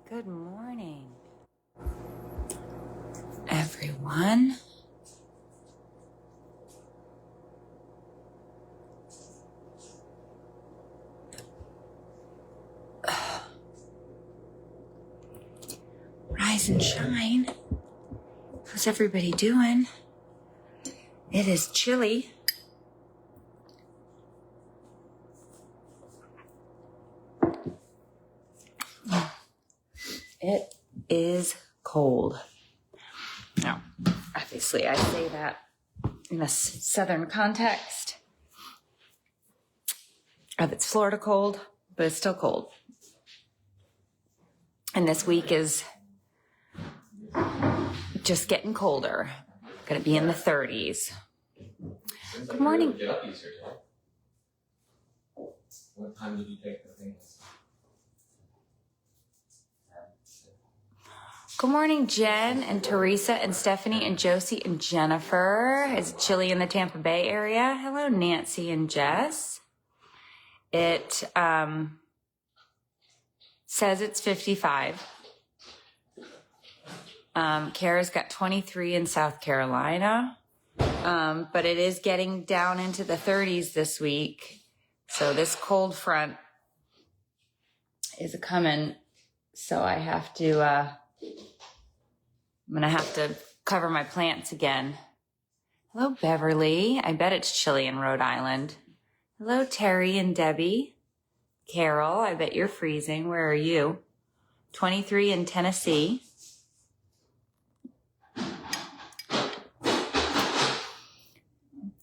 Good morning, everyone. Rise and shine. How's everybody doing? It is chilly. It is cold. Now, obviously, I say that in a southern context of it's Florida cold, but it's still cold. And this week is just getting colder. Going to be in the 30s. Good morning. Get up easier today. What time did you take the things? Good morning, Jen and Teresa and Stephanie and Josie and Jennifer. It's chilly in the Tampa Bay area. Hello, Nancy and Jess. It says it's 55. Kara's got 23 in South Carolina. But it is getting down into the 30s this week. So this cold front is coming. So I have to, I'm going to have to cover my plants again. Hello, Beverly. I bet it's chilly in Rhode Island. Hello, Terry and Debbie. Carol, I bet you're freezing. Where are you? 23 in Tennessee.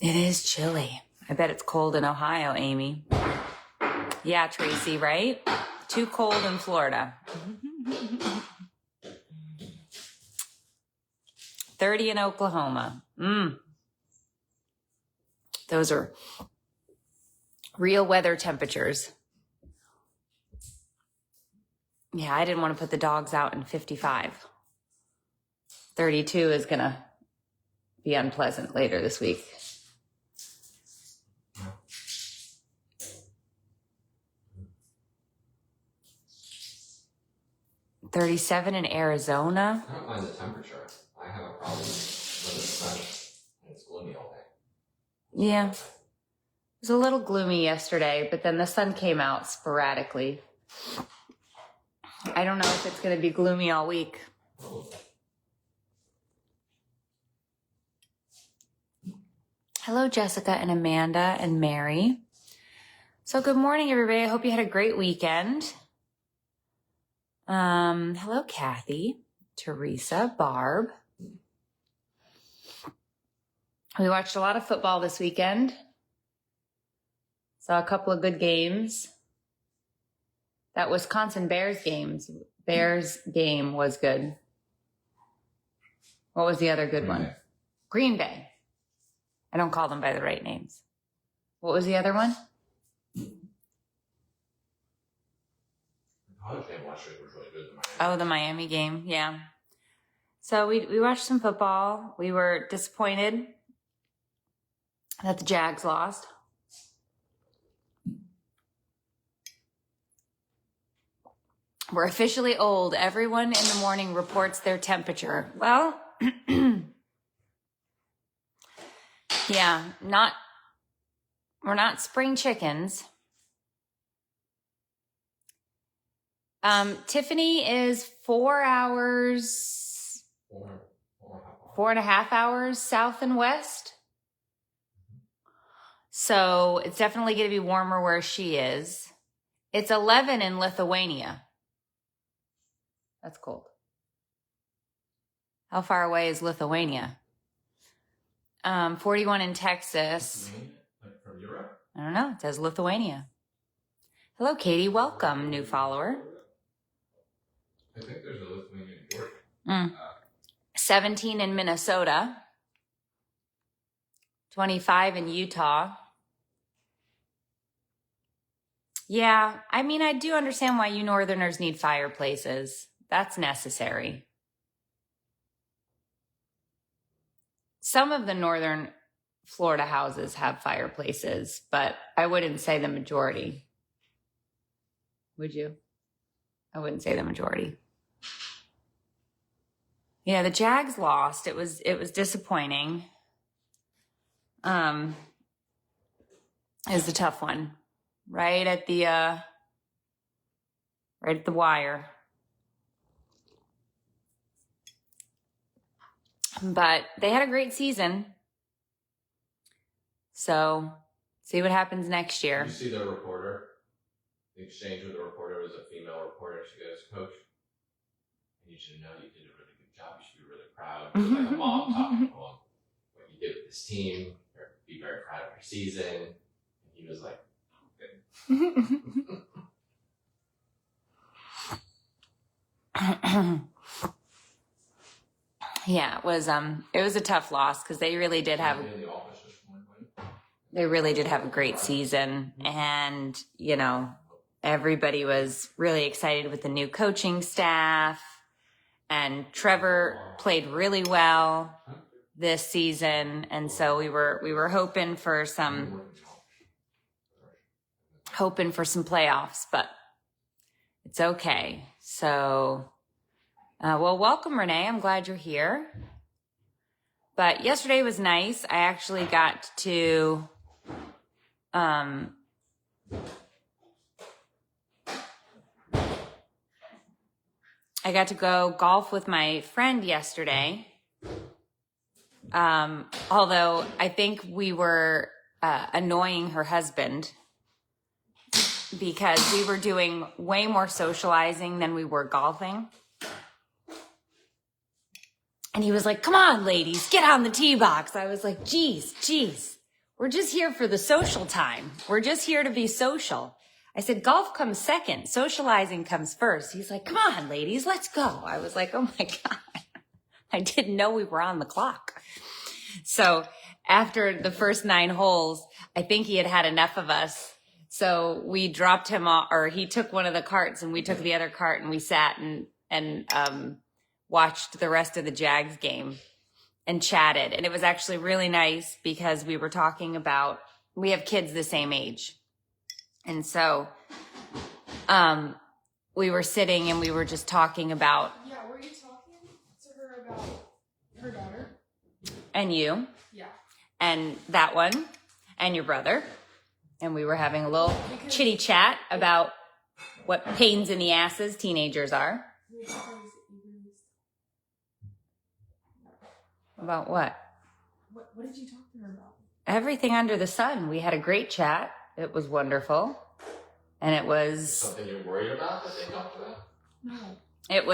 It is chilly. I bet it's cold in Ohio, Amy. Yeah, Tracy, right? Too cold in Florida. 30 in Oklahoma. Those are real weather temperatures. Yeah, I didn't want to put the dogs out in 55. 32 is going to be unpleasant later this week. 37 in Arizona. I don't mind the temperature. I have a problem when it's sunny and it's gloomy all day. Yeah. It was a little gloomy yesterday, but then the sun came out sporadically. I don't know if it's going to be gloomy all week. Hello, Jessica and Amanda and Mary. So good morning, everybody. I hope you had a great weekend. Hello, Kathy, Teresa, Barb. We watched a lot of football this weekend. Saw a couple of good games. That Wisconsin Bears game was good. What was the other good one? Green Bay. I don't call them by the right names. What was the other one? College game last week was really good. Oh, the Miami game. Yeah. So we watched some football. We were disappointed that the Jags lost. We're officially old. Everyone in the morning reports their temperature. Well, yeah, we're not spring chickens. Tiffany is 4 hours, 4.5 hours south and west. So it's definitely going to be warmer where she is. It's 11 in Lithuania. That's cold. How far away is Lithuania? 41 in Texas. Like from Europe? I don't know. It says Lithuania. Hello, Katie. Welcome, new follower. I think there's a Lithuanian border. 17 in Minnesota. 25 in Utah. Yeah, I mean, I do understand why you Northerners need fireplaces. That's necessary. Some of the Northern Florida houses have fireplaces, but I wouldn't say the majority. Would you? I wouldn't say the majority. Yeah, the Jags lost. It was disappointing. It was a tough one. Right at the wire. But they had a great season. So, see what happens next year. Did you see the reporter? The exchange with the reporter was a female reporter. She goes, "Coach, I need you to know you did a really good job. You should be really proud." It was like a mom talking to him. What you did with this team. Be very proud of your season. And he was like, Yeah, it was a tough loss because they really did have a great season, and everybody was really excited with the new coaching staff, and Trevor played really well this season, and so we were hoping for some playoffs, but it's okay. So well, welcome, Renee. I'm glad you're here. But yesterday was nice. I actually got to go golf with my friend yesterday. Although I think we were annoying her husband because we were doing way more socializing than we were golfing. And he was like, "Come on, ladies, get on the tee box." I was like, geez, we're just here for the social time. We're just here to be social. I said, golf comes second. Socializing comes first. He's like, "Come on, ladies, let's go." I was like, oh my God, I didn't know we were on the clock. So after the first 9 holes, I think he had enough of us. So we dropped him off, or he took one of the carts and we took the other cart, and we sat and watched the rest of the Jags game and chatted. And it was actually really nice because we were talking about, we have kids the same age. And so we were sitting and we were just talking about. Yeah, were you talking to her about her daughter? And you. Yeah. And that one. And your brother. And we were having a little chitty chat about what pains in the asses teenagers are. About what? What did you talk to her about? Everything under the sun. We had a great chat. It was wonderful. And it was something you're worried about that they talked about? No. It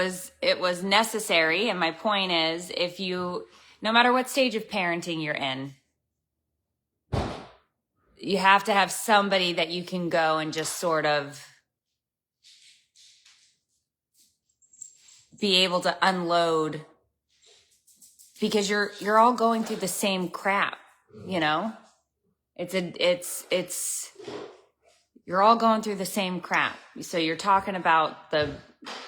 was necessary. And my point is, no matter what stage of parenting you're in, you have to have somebody that you can go and just sort of be able to unload, because you're all going through the same crap, you're all going through the same crap. So you're talking about the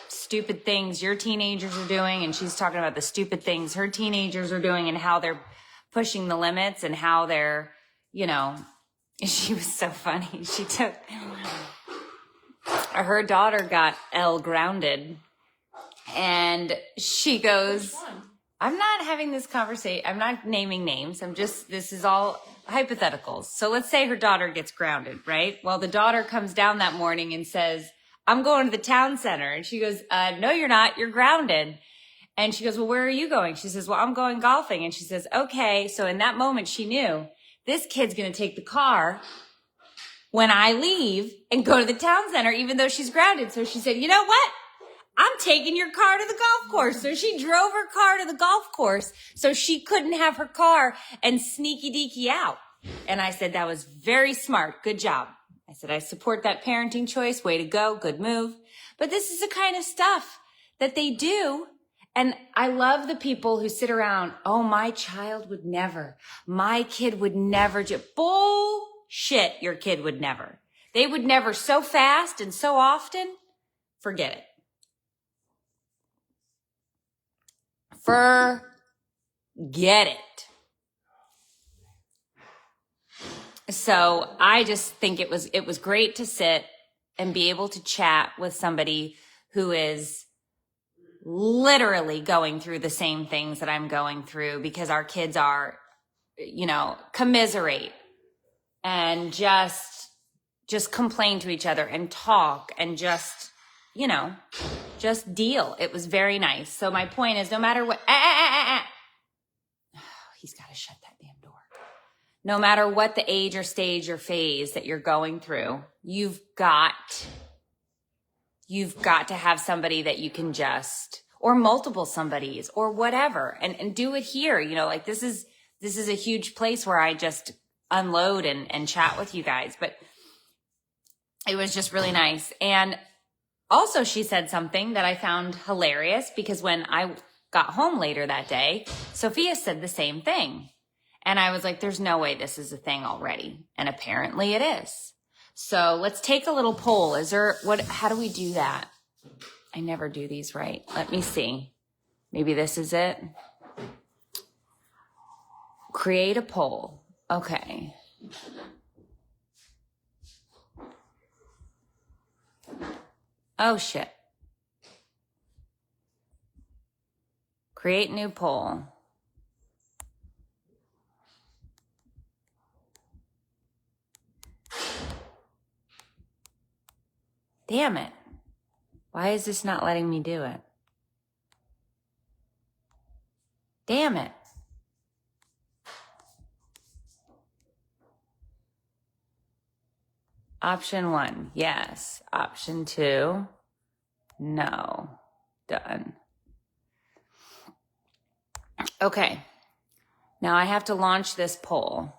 stupid things your teenagers are doing, and she's talking about the stupid things her teenagers are doing and how they're pushing the limits and how they're, she was so funny. Her daughter got grounded, and she goes, I'm not having this conversation. I'm not naming names. This is all hypotheticals. So let's say her daughter gets grounded, right? Well, the daughter comes down that morning and says, "I'm going to the town center." And she goes, "No, you're not. You're grounded." And she goes, "Well, where are you going?" She says, "Well, I'm going golfing." And she says, "Okay." So in that moment, she knew this kid's going to take the car when I leave and go to the town center, even though she's grounded. So she said, "You know what? I'm taking your car to the golf course." So she drove her car to the golf course so she couldn't have her car and sneaky deaky out. And I said, "That was very smart. Good job." I said, "I support that parenting choice. Way to go. Good move." But this is the kind of stuff that they do. And I love the people who sit around, "Oh, my child would never. My kid would never do." Bullshit, your kid would never. They would never so fast and so often. Forget it. Forget it. So I just think it was great to sit and be able to chat with somebody who is literally going through the same things that I'm going through because our kids are, commiserate and just complain to each other and talk and just deal. It was very nice. So my point is, no matter what, he's got to shut that damn door. No matter what the age or stage or phase that you're going through, you've got to have somebody that you can or multiple somebodies or whatever, and do it here. Like this is a huge place where I just unload and chat with you guys, but it was just really nice. And also she said something that I found hilarious because when I got home later that day, Sophia said the same thing. And I was like, there's no way this is a thing already. And apparently it is. So let's take a little poll. How do we do that? I never do these right. Let me see. Maybe this is it. Create a poll. Okay. Oh, shit. Create new poll. Damn it. Why is this not letting me do it? Damn it. Option 1, yes. Option 2, no. Done. Okay. Now I have to launch this poll.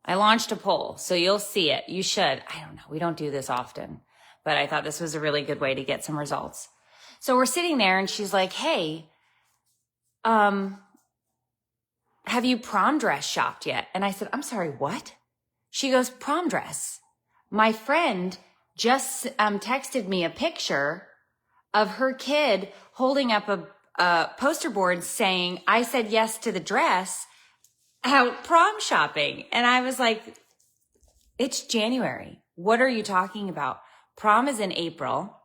I launched a poll, so you'll see it. You should. I don't know. We don't do this often, but I thought this was a really good way to get some results. So we're sitting there and she's like, hey, have you prom dress shopped yet? And I said, I'm sorry, what? She goes, prom dress. My friend just texted me a picture of her kid holding up a poster board saying, I said yes to the dress, out prom shopping. And I was like, it's January. What are you talking about? Prom is in April.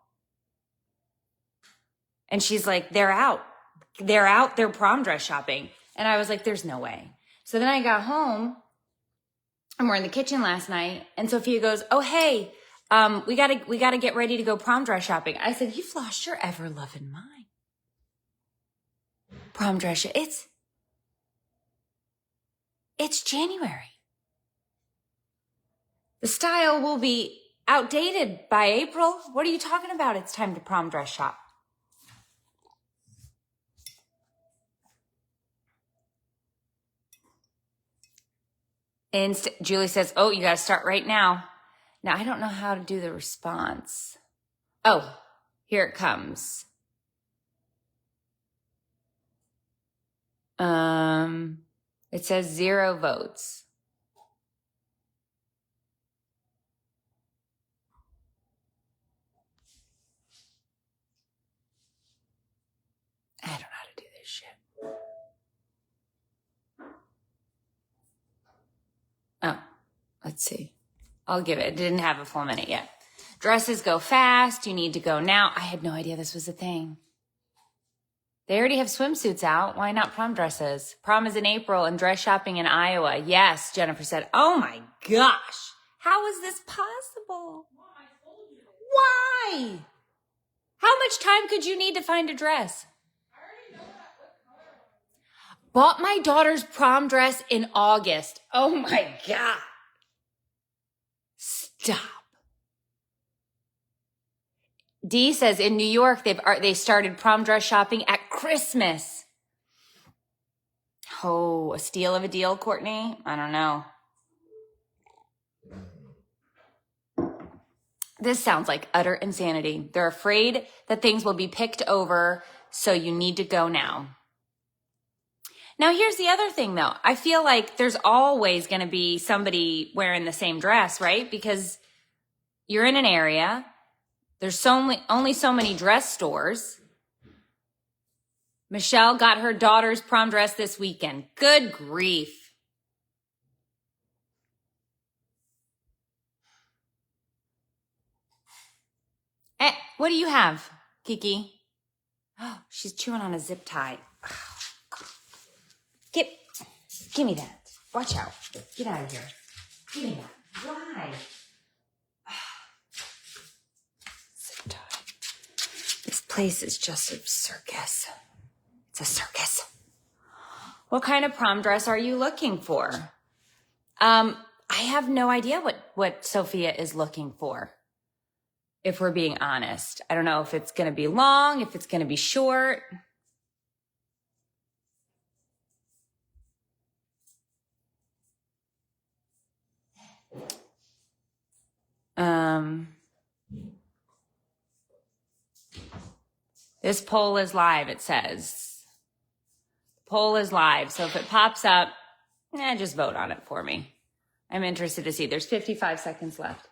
And she's like, they're out. They're prom dress shopping. And I was like, there's no way. So then I got home and we're in the kitchen last night. And Sophia goes, oh, hey, we gotta get ready to go prom dress shopping. I said, you've lost your ever loving mind. Prom dress, it's January. The style will be outdated by April. What are you talking about? It's time to prom dress shop. And Julie says, oh, you got to start right now. Now, I don't know how to do the response. Oh, here it comes. It says 0 votes. I don't know how to do this shit. Oh, let's see. I'll give it. It didn't have a full minute yet. Dresses go fast. You need to go now. I had no idea this was a thing. They already have swimsuits out. Why not prom dresses? Prom is in April and dress shopping in Iowa. Yes, Jennifer said. Oh my gosh. How is this possible? Why? How much time could you need to find a dress? Bought my daughter's prom dress in August. Oh my God. Stop. Dee says in New York, they started prom dress shopping at Christmas. Oh, a steal of a deal, Courtney? I don't know. This sounds like utter insanity. They're afraid that things will be picked over, so you need to go now. Now, here's the other thing, though. I feel like there's always going to be somebody wearing the same dress, right? Because you're in an area. There's only so many dress stores. Michelle got her daughter's prom dress this weekend. Good grief. What do you have, Kiki? Oh, she's chewing on a zip tie. Give me that. Watch out. Get out of here. Give me that. Why? Zip tie. This place is just a circus. It's a circus. What kind of prom dress are you looking for? I have no idea what Sophia is looking for. If we're being honest, I don't know if it's going to be long, if it's going to be short. This poll is live, it says. Poll is live, so if it pops up, just vote on it for me. I'm interested to see. There's 55 seconds left.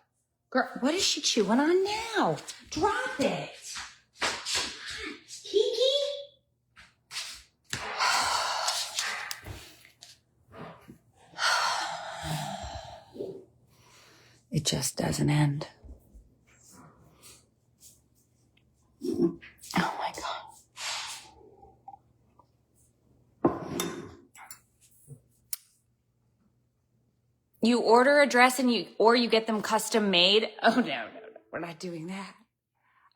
Girl, what is she chewing on now? Drop it. Kiki? It just doesn't end. Oh my God. You order a dress or you get them custom made? Oh, no. We're not doing that.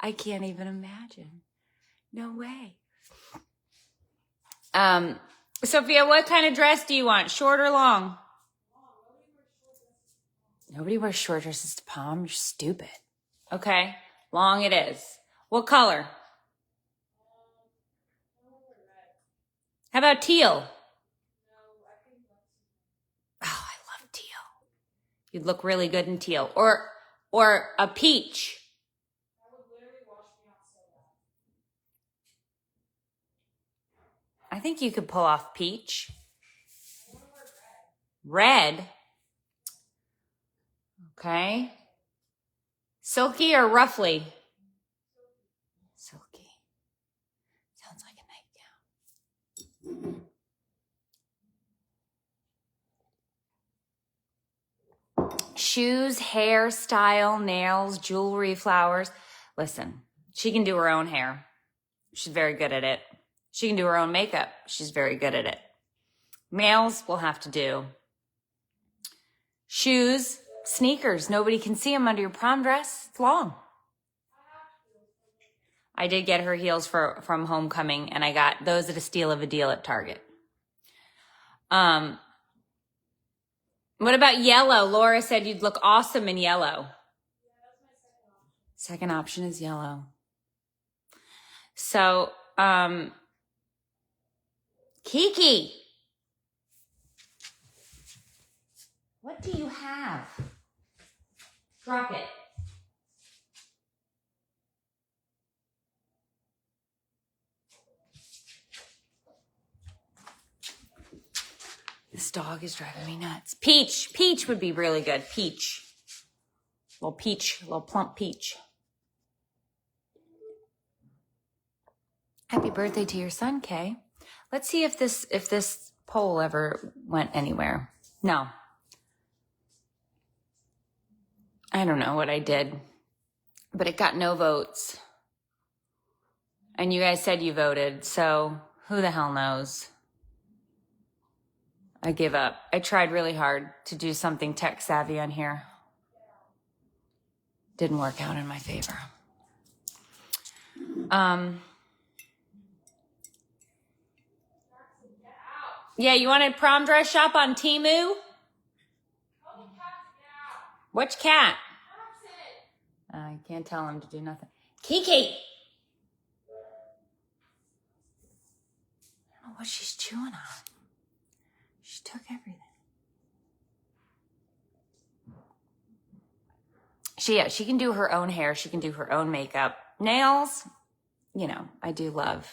I can't even imagine. No way. Sophia, what kind of dress do you want? Short or long? Nobody wears short dresses to prom. You're stupid. Okay. Long it is. What color? How about teal? Oh, I love teal. You'd look really good in teal. Or a peach. I think you could pull off peach. Red? Okay. Silky or ruffly? Silky. Sounds like a nightgown. Shoes, hair, style, nails, jewelry, flowers. Listen, she can do her own hair. She's very good at it. She can do her own makeup. She's very good at it. Nails will have to do. Shoes, sneakers. Nobody can see them under your prom dress. It's long. I did get her heels from homecoming, and I got those at a steal of a deal at Target. What about yellow? Laura said you'd look awesome in yellow. Second option is yellow. So, Kiki, what do you have? Drop it. This dog is driving me nuts. Peach. Peach would be really good. Peach. Little plump peach. Happy birthday to your son, Kay. Let's see if this poll ever went anywhere. No. I don't know what I did, but it got no votes. And you guys said you voted, so who the hell knows? I give up. I tried really hard to do something tech savvy on here. Didn't work out in my favor. Yeah, you want a prom dress shop on Temu? Which cat? I can't tell him to do nothing. Kiki! I don't know what she's chewing on. She took everything. She can do her own hair. She can do her own makeup. Nails, I do love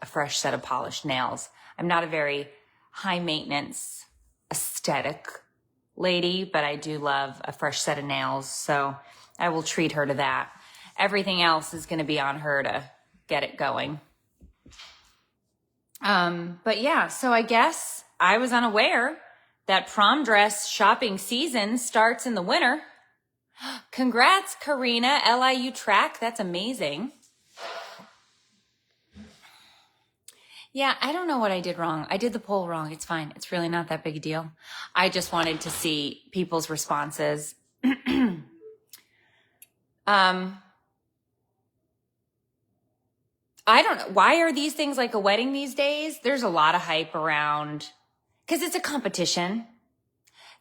a fresh set of polished nails. I'm not a very high maintenance aesthetic lady, but I do love a fresh set of nails. So I will treat her to that. Everything else is going to be on her to get it going. But yeah, so I guess I was unaware that prom dress shopping season starts in the winter. Congrats, Karina. LIU track. That's amazing. Yeah, I don't know what I did wrong. I did the poll wrong. It's fine. It's really not that big a deal. I just wanted to see people's responses. I don't know. Why are these things like a wedding these days? There's a lot of hype around because it's a competition.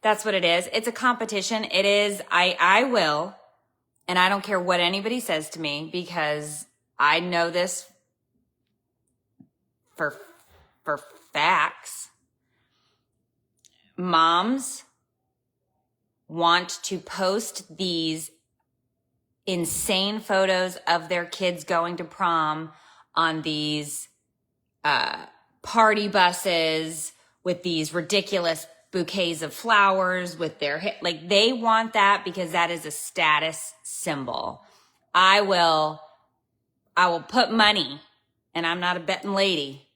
That's what it is. It's a competition. It is. I will, and I don't care what anybody says to me because I know this for facts. Moms want to post these insane photos of their kids going to prom on these party buses with these ridiculous bouquets of flowers with their like they want that because that is a status symbol. I will put money, and I'm not a betting lady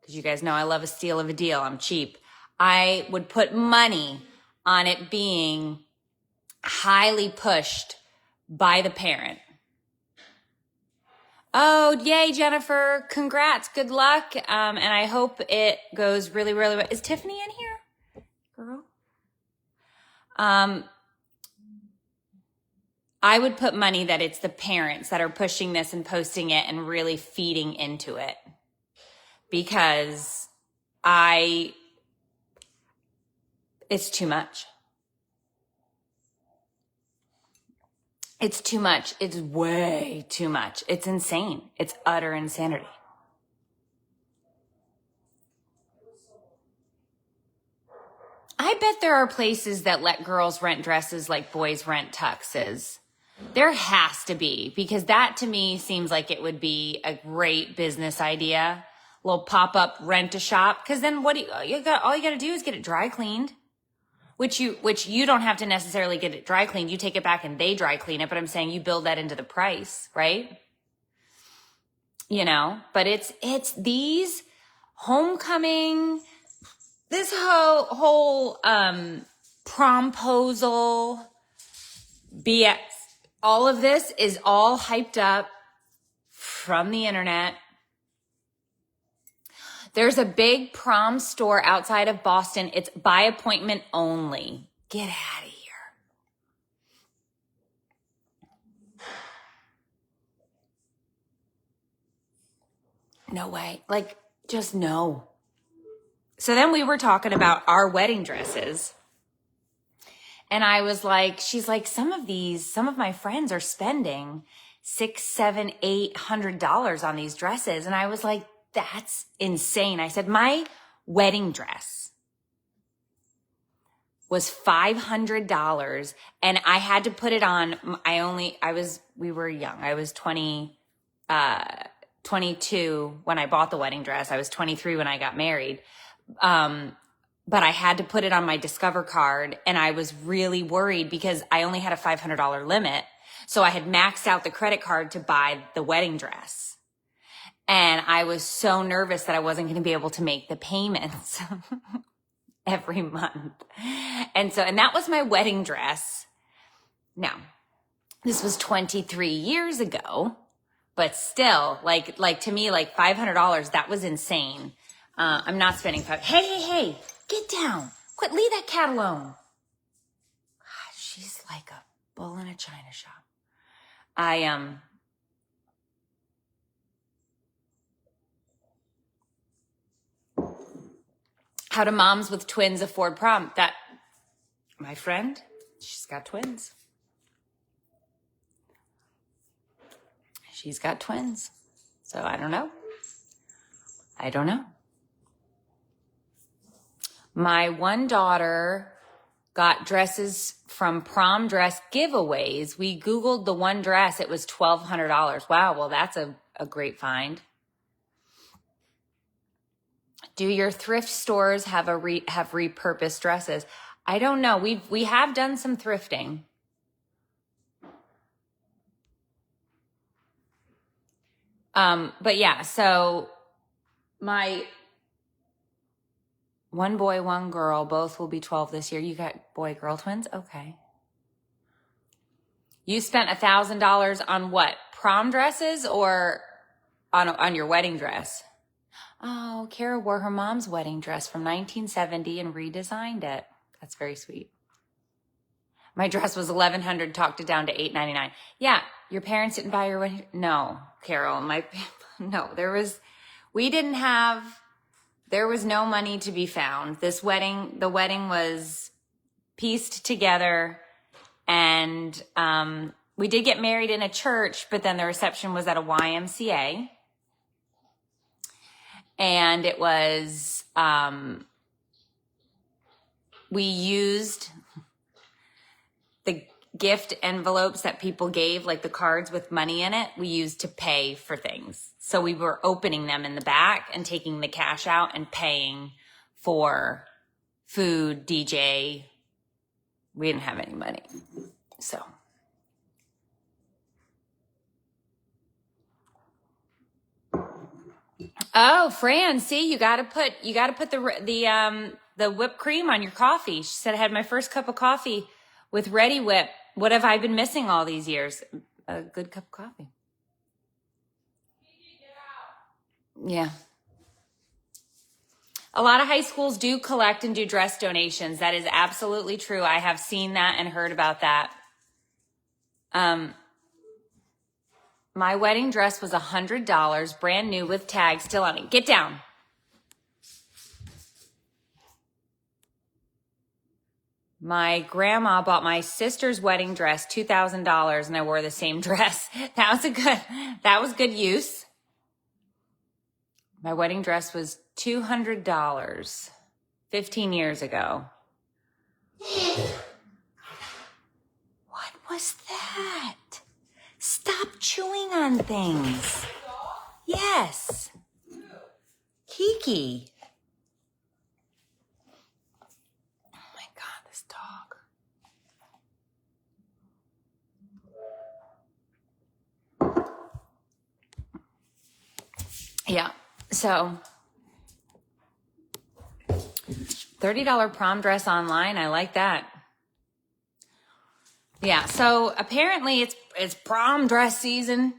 because you guys know I love a steal of a deal. I'm cheap. I would put money on it being highly pushed by the parent. Oh, yay, Jennifer. Congrats. Good luck. And I hope it goes really, really well. Is Tiffany in here? Girl? I would put money that it's the parents that are pushing this and posting it and really feeding into it. Because it's too much. It's too much. It's way too much. It's insane. It's utter insanity. I bet there are places that let girls rent dresses like boys rent tuxes. There has to be, because that to me seems like it would be a great business idea. A little pop-up rent-a-shop. Because then all you got to do is get it dry cleaned. Which you don't have to necessarily get it dry cleaned. You take it back and they dry clean it. But I'm saying you build that into the price, right? You know, but it's these homecoming, this whole promposal BS. All of this is all hyped up from the internet. There's a big prom store outside of Boston. It's by appointment only. Get out of here. No way. Like, just no. So then we were talking about our wedding dresses. And I was like, she's like, some of my friends are spending $600, $700, $800 on these dresses. And I was like, that's insane. I said, my wedding dress was $500 and I had to put it on. We were young. I was 22 when I bought the wedding dress. I was 23 when I got married. But I had to put it on my Discover card and I was really worried because I only had a $500 limit. So I had maxed out the credit card to buy the wedding dress. And I was so nervous that I wasn't going to be able to make the payments every month. And that was my wedding dress. Now, this was 23 years ago, but still, like to me, like $500, that was insane. I'm not spending Hey, get down. Quit, leave that cat alone. God, she's like a bull in a china shop. How do moms with twins afford prom? That, my friend, she's got twins. She's got twins. So I don't know. My one daughter got dresses from prom dress giveaways. We Googled the one dress. It was $1,200. Wow. Well, that's a great find. Do your thrift stores have repurposed dresses? I don't know. We have done some thrifting. But yeah, so my one boy, one girl, both will be 12 this year. You got boy, girl twins? Okay. You spent $1,000 on what? Prom dresses or on your wedding dress? Oh, Kara wore her mom's wedding dress from 1970 and redesigned it. That's very sweet. My dress was $1,100, talked it down to $899. Yeah, your parents didn't buy your wedding. No, Carol, no, there was no money to be found. The wedding was pieced together, and we did get married in a church, but then the reception was at a YMCA. And it was, we used the gift envelopes that people gave, like the cards with money in it, we used to pay for things. So we were opening them in the back and taking the cash out and paying for food, DJ. We didn't have any money. So. Oh, Fran, see, you gotta put the whipped cream on your coffee. She said I had my first cup of coffee with Ready Whip. What have I been missing all these years? A good cup of coffee. Yeah. A lot of high schools do collect and do dress donations. That is absolutely true. I have seen that and heard about that. My wedding dress was $100, brand new with tags still on it. Get down. My grandma bought my sister's wedding dress, $2,000, and I wore the same dress. That was good use. My wedding dress was $200, 15 years ago. What was that? Stop chewing on things. Yes. Kiki. Oh my God, this dog. Yeah. So $30 prom dress online. I like that. Yeah. So apparently it's prom dress season.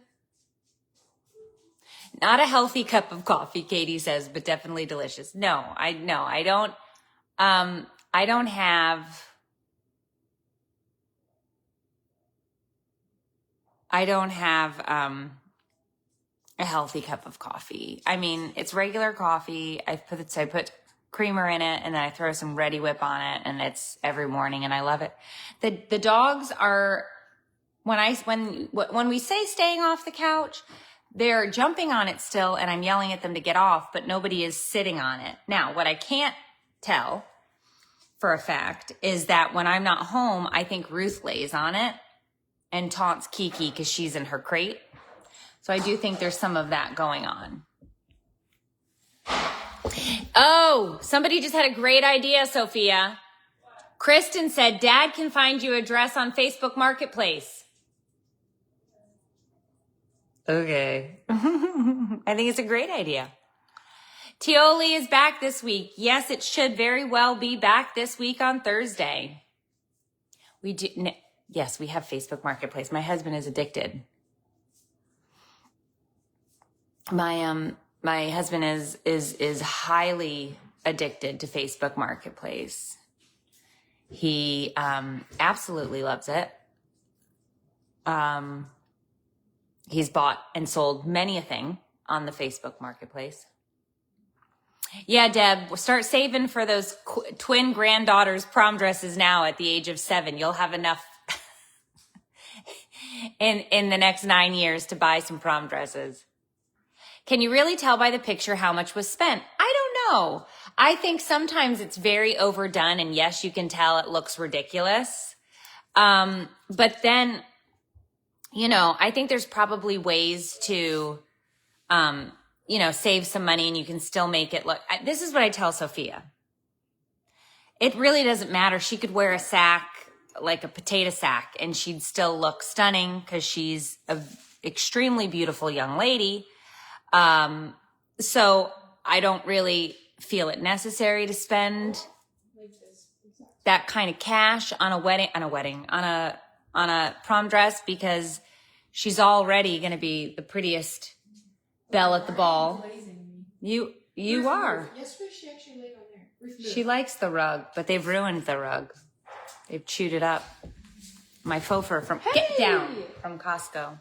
Not a healthy cup of coffee, Katie says, but definitely delicious. No, I don't have a healthy cup of coffee. I mean, it's regular coffee. I put creamer in it, and then I throw some Ready Whip on it, and it's every morning, and I love it. The dogs are, when we say staying off the couch, they're jumping on it still, and I'm yelling at them to get off, but nobody is sitting on it. Now, what I can't tell for a fact is that when I'm not home, I think Ruth lays on it and taunts Kiki because she's in her crate. So I do think there's some of that going on. Oh, somebody just had a great idea, Sophia. Kristen said, Dad can find you a dress on Facebook Marketplace. Okay. I think it's a great idea. Tioli is back this week. Yes, it should very well be back this week on Thursday. Yes, we have Facebook Marketplace. My husband is addicted. My husband is highly addicted to Facebook Marketplace. He absolutely loves it. He's bought and sold many a thing on the Facebook Marketplace. Yeah, Deb, start saving for those twin granddaughters' prom dresses now at the age of 7. You'll have enough in the next 9 years to buy some prom dresses. Can you really tell by the picture how much was spent? I don't know. I think sometimes it's very overdone, and yes, you can tell it looks ridiculous. But then, I think there's probably ways to, save some money, and you can still make it look. This is what I tell Sophia. It really doesn't matter. She could wear a sack, like a potato sack, and she'd still look stunning because she's an extremely beautiful young lady. So I don't really feel it necessary to spend that kind of cash on on a prom dress because she's already going to be the prettiest belle at the ball. Glazing me. You Ruth are. moved. Yesterday she actually laid on there. Ruth moved. She likes the rug, but they've ruined the rug. They've chewed it up. My faux fur from Get Down from Costco.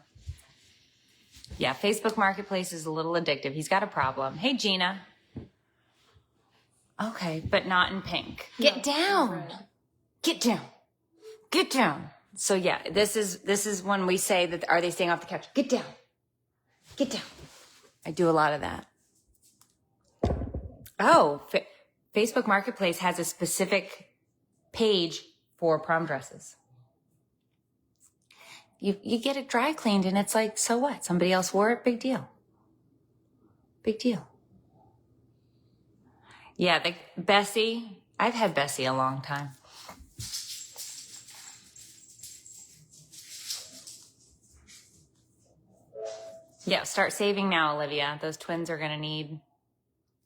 Yeah, Facebook Marketplace is a little addictive. He's got a problem. Hey, Gina. Okay, but not in pink. Get down. red. Get down. Get down. So yeah, this is when we say that are they staying off the couch? Get down. Get down. I do a lot of that. Oh, Facebook Marketplace has a specific page for prom dresses. You get it dry cleaned and it's like, so what? Somebody else wore it? Big deal. Big deal. Yeah, Bessie, I've had Bessie a long time. Yeah, start saving now, Olivia. Those twins are going to need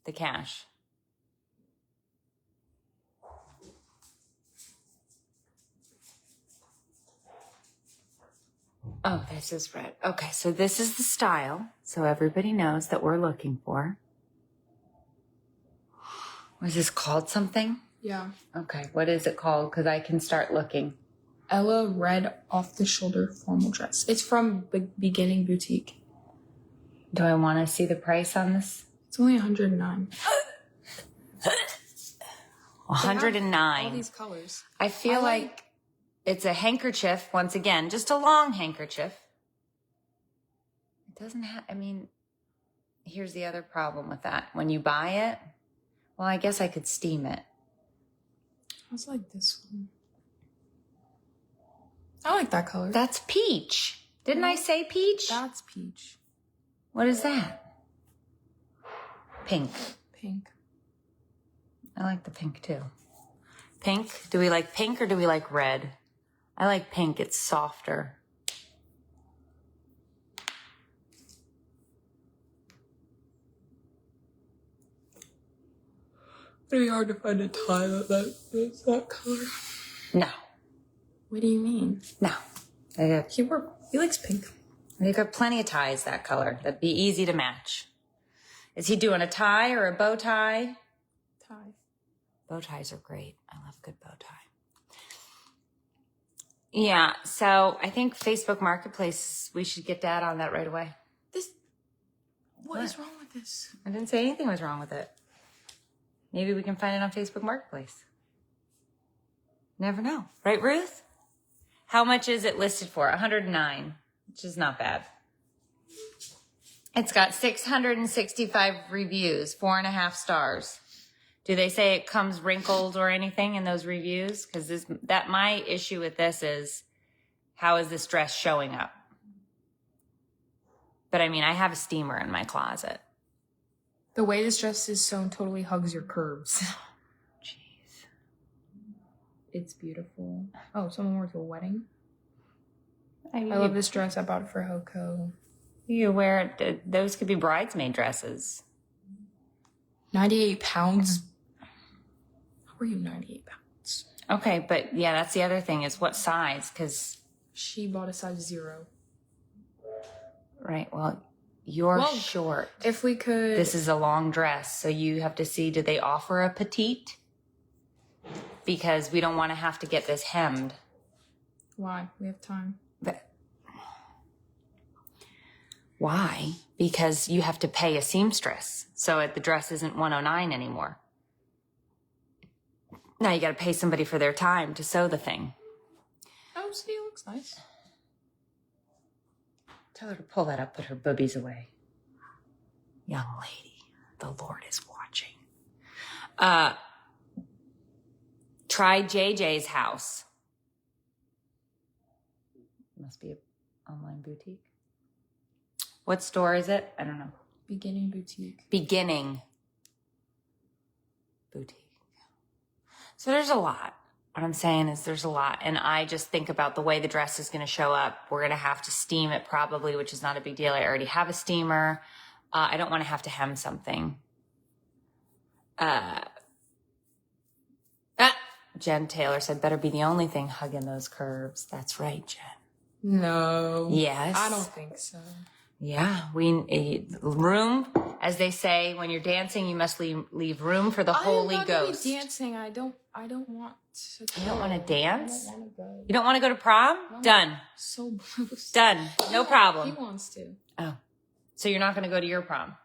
the cash. Oh, this is red. Okay, so this is the style. So everybody knows that we're looking for. Was this called something? Yeah. Okay, what is it called? Because I can start looking. Ella red off the shoulder formal dress. It's from Beginning Boutique. Do I want to see the price on this? It's only 109. 109. All these colors. I feel like it's a handkerchief, once again, just a long handkerchief. It doesn't have, I mean, here's the other problem with that. When you buy it, well, I guess I could steam it. I was like this one. I like that color. That's peach. Didn't I say peach? That's peach. What is that? Pink. Pink. I like the pink too. Pink? Do we like pink or do we like red? I like pink. It's softer. It'd be hard to find a tie that's that color. No. What do you mean? No. He likes pink. They've got plenty of ties that color. That'd be easy to match. Is he doing a tie or a bow tie? Tie. Bow ties are great. I love a good bow tie. Yeah, so I think Facebook Marketplace, we should get Dad on that right away. What is wrong with this? I didn't say anything was wrong with it. Maybe we can find it on Facebook Marketplace. Never know. Right, Ruth? How much is it listed for? 109, which is not bad. It's got 665 reviews, 4.5 stars. Do they say it comes wrinkled or anything in those reviews? Because my issue with this is, how is this dress showing up? But I mean, I have a steamer in my closet. The way this dress is sewn totally hugs your curves. Jeez. It's beautiful. Oh, someone wore it to a wedding? I love this dress. I bought it for Hoko. You wear it. Those could be bridesmaid dresses. 98 pounds. How are you 98 pounds? Okay, but yeah, that's the other thing is what size? Because She bought a size 0. right, well, you're Well, short. If we could... This is a long dress, so you have to see, do they offer a petite? Because we don't want to have to get this hemmed. Why? We have time. But why? Because you have to pay a seamstress. So the dress isn't 109 anymore. Now you got to pay somebody for their time to sew the thing. Oh, see, it looks nice. Tell her to pull that up, put her boobies away. Young lady, the Lord is watching. Try JJ's house. Must be an online boutique. What store is it? I don't know. Beginning Boutique. Beginning boutique. So there's a lot. What I'm saying is there's a lot. And I just think about the way the dress is going to show up. We're going to have to steam it probably, which is not a big deal. I already have a steamer. I don't want to have to hem something. Jen Taylor said, better be the only thing hugging those curves. That's right, Jen. No. Yes. I don't think so. Yeah, room, as they say, when you're dancing, you must leave room for the Holy I'm not Ghost. Really dancing. I don't want to. You don't want to dance? I don't want to go. You don't want to go to prom? No. Done. So blue. Done. No problem. He wants to. Oh, so you're not going to go to your prom?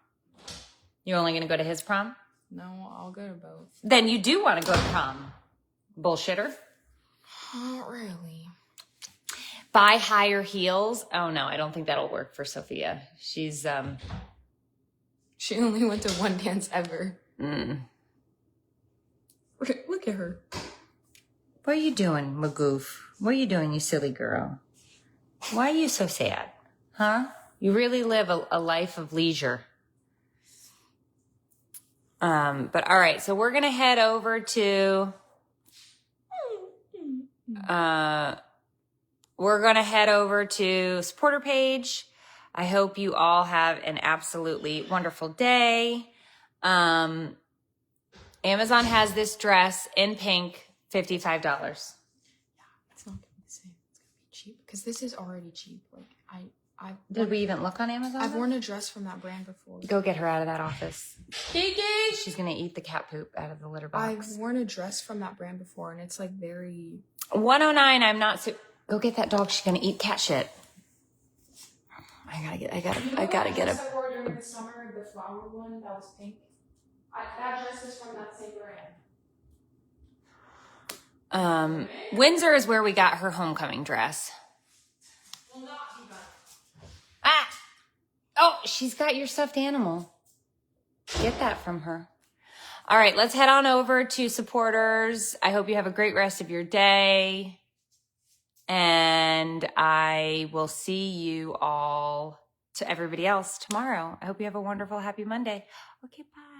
You're only going to go to his prom? No, I'll go to both. Then you do want to go to prom. Bullshitter. Not really. Buy higher heels. Oh no, I don't think that'll work for Sophia. She's She only went to one dance ever. mm. Look at her. What are you doing, Magoof? What are you doing, you silly girl? Why are you so sad? Huh? You really live a life of leisure. But all right, so we're gonna head over to supporter page. I hope you all have an absolutely wonderful day. Amazon has this dress in pink, $55. It's not gonna be the same. It's gonna be cheap because this is already cheap. Like Did we even look on Amazon? I've worn a dress from that brand before. Go get her out of that office. Kiki! She's gonna eat the cat poop out of the litter box. I've worn a dress from that brand before, and it's like very. 109. I'm not. Go get that dog. She's gonna eat cat shit. I gotta get a. I wore during the summer, the flower one that was pink. That dress is from that same brand. Windsor is where we got her homecoming dress. Will not be done. Ah! Oh, she's got your stuffed animal. Get that from her. All right, let's head on over to supporters. I hope you have a great rest of your day. And I will see you all, to everybody else, tomorrow. I hope you have a wonderful, happy Monday. Okay, bye.